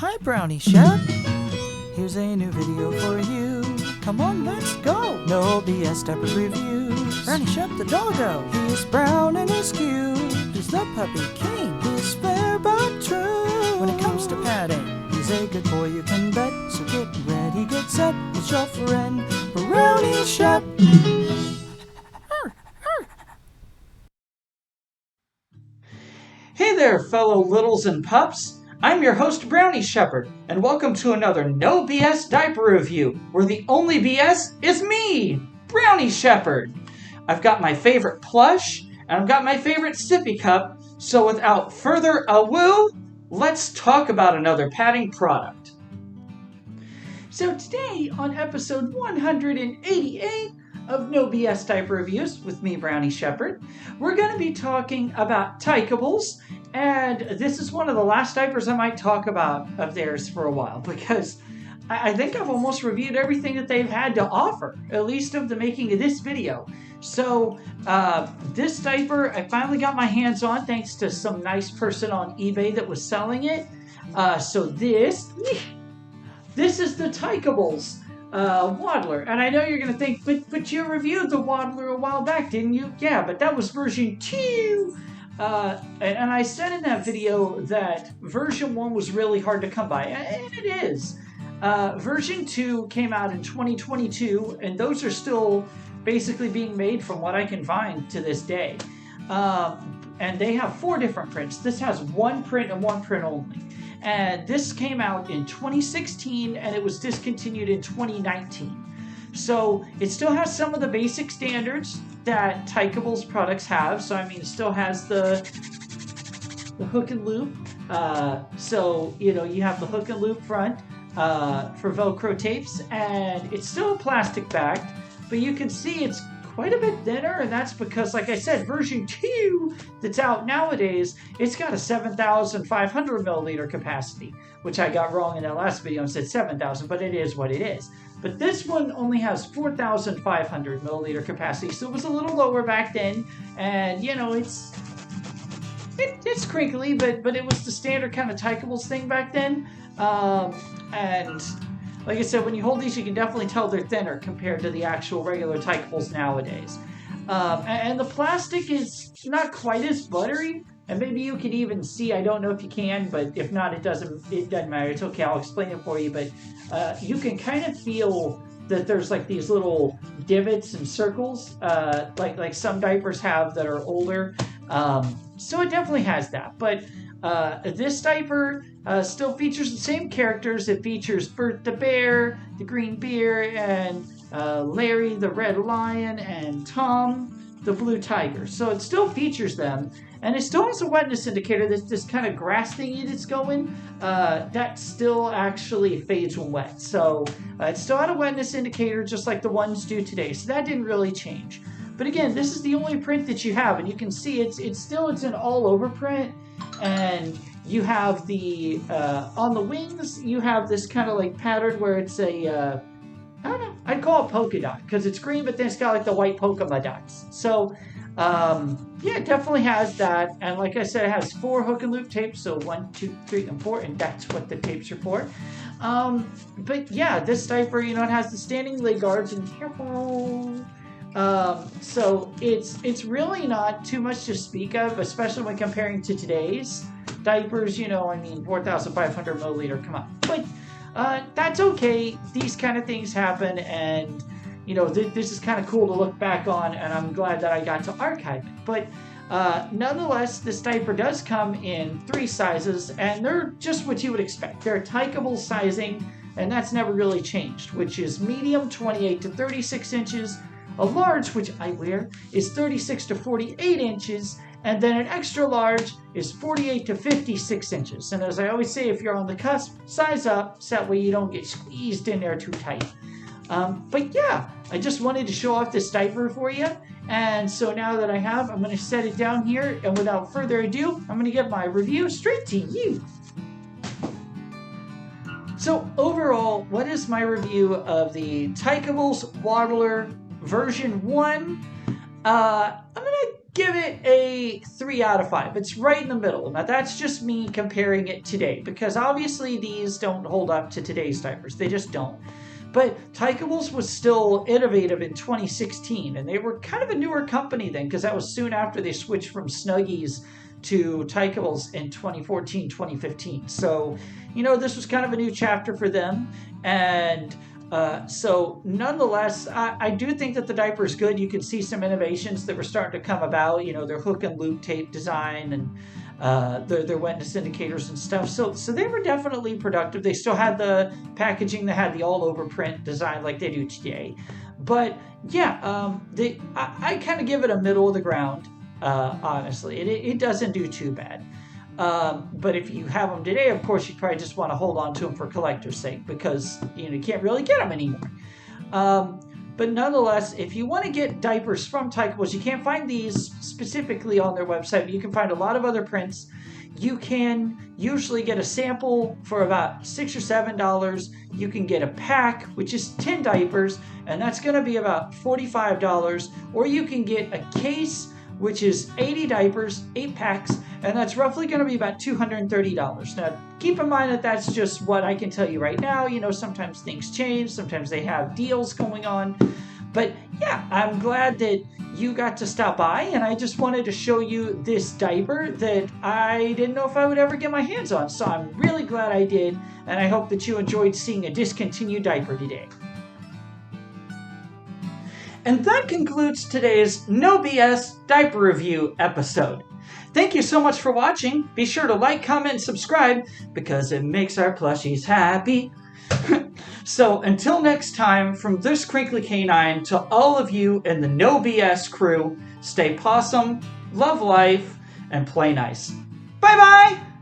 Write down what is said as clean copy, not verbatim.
Hi, Brownie, Shep. Here's a new video for you. Come on, let's go. No BS diaper reviews. Brownie, Shep, the doggo. He's brown and he's cute. He's the puppy king. He's fair but true. When it comes to padding, he's a good boy you can bet. So get ready, get set. It's your friend, Brownie, Shep. Hey there, fellow littles and pups. I'm your host, Brownie Shepherd, and welcome to another No BS Diaper Review, where the only BS is me, Brownie Shepherd. I've got my favorite plush, and I've got my favorite sippy cup, so without further ado, let's talk about another padding product. So today, on episode 188 of No BS Diaper Reviews with me, Brownie Shepherd, we're going to be talking about Tykables, and this is one of the last diapers I might talk about of theirs for a while, because I think I've almost reviewed everything that they've had to offer, at least of the making of this video. So this diaper I finally got my hands on thanks to some nice person on eBay that was selling it. So this is the Tykables-Waddler, and I know you're going to think, but you reviewed the Waddler a while back, didn't you? Yeah, but that was version 2. And I said in that video that version 1 was really hard to come by, and it is. Version 2 came out in 2022, and those are still basically being made from what I can find to this day. And they have 4 different prints. This has 1 print and 1 print only. And this came out in 2016, and it was discontinued in 2019. So it still has some of the basic standards that Tykables products have. So I mean, it still has the hook and loop. So you know, you have the hook and loop front for Velcro tapes, and it's still plastic backed, but you can see it's quite a bit thinner, and that's because, like I said, version 2 that's out nowadays, it's got a 7,500 milliliter capacity, which I got wrong in that last video and said 7,000, but it is what it is. But this one only has 4,500 milliliter capacity, so it was a little lower back then, and you know, it's crinkly, but it was the standard kind of Tykables thing back then. And like I said, when you hold these, you can definitely tell they're thinner compared to the actual regular Tykables nowadays. And the plastic is not quite as buttery, and maybe you can even see, I don't know if you can, but if not, it doesn't matter. It's okay, I'll explain it for you, but you can kind of feel that there's like these little divots and circles, like some diapers have that are older. So it definitely has that, but this diaper still features the same characters. It features Bert the Bear, the Green Bear, and Larry the Red Lion, and Tom the Blue Tiger. So it still features them, and it still has a wetness indicator. This kind of grass thingy that's going, that still actually fades when wet. So it still had a wetness indicator just like the ones do today. So that didn't really change. But again, this is the only print that you have, and you can see it's an all-over print. And you have the, on the wings, you have this kind of like pattern where it's a, I don't know, I'd call it polka dot, because it's green, but then it's got like the white polka dots. So, yeah, it definitely has that. And like I said, it has 4 hook and loop tapes, so 1, 2, 3, and 4, and that's what the tapes are for. But yeah, this diaper, you know, it has the standing leg guards, and so it's really not too much to speak of, especially when comparing to today's diapers. You know, I mean, 4,500 milliliter, come on. But that's okay. These kind of things happen, and you know, this is kind of cool to look back on, and I'm glad that I got to archive it. But nonetheless, this diaper does come in 3 sizes, and they're just what you would expect. They're Tykables sizing, and that's never really changed, which is medium, 28 to 36 inches, a large, which I wear, is 36 to 48 inches, and then an extra large is 48 to 56 inches. And as I always say, if you're on the cusp, size up, so that way you don't get squeezed in there too tight. But yeah, I just wanted to show off this diaper for you. And so now that I have, I'm going to set it down here, and without further ado, I'm going to get my review straight to you. So overall, what is my review of the Tykables-Waddler version 1? I'm going to give it a 3 out of 5. It's right in the middle. Now, that's just me comparing it today, because obviously these don't hold up to today's diapers. They just don't. But Tykables was still innovative in 2016, and they were kind of a newer company then, because that was soon after they switched from Snuggies to Tykables in 2014, 2015. So, this was kind of a new chapter for them. And so nonetheless, I do think that the diaper is good. You can see some innovations that were starting to come about, their hook and loop tape design and their wetness indicators and stuff. So they were definitely productive. They still had the packaging that had the all over print design like they do today. But yeah, I kind of give it a middle of the ground. Honestly, it doesn't do too bad. But if you have them today, of course, you probably just want to hold on to them for collector's sake, because you can't really get them anymore. But nonetheless, if you want to get diapers from Tykables, you can't find these specifically on their website, but you can find a lot of other prints. You can usually get a sample for about $6 or $7. You can get a pack, which is 10 diapers, and that's going to be about $45. Or you can get a case, which is 80 diapers, 8 packs, and that's roughly going to be about $230. Now, keep in mind that that's just what I can tell you right now. Sometimes things change. Sometimes they have deals going on. But yeah, I'm glad that you got to stop by, and I just wanted to show you this diaper that I didn't know if I would ever get my hands on. So I'm really glad I did, and I hope that you enjoyed seeing a discontinued diaper today. And that concludes today's No BS Diaper Review episode. Thank you so much for watching. Be sure to like, comment, and subscribe, because it makes our plushies happy. So until next time, from this crinkly canine to all of you in the No BS crew, stay possum, love life, and play nice. Bye-bye!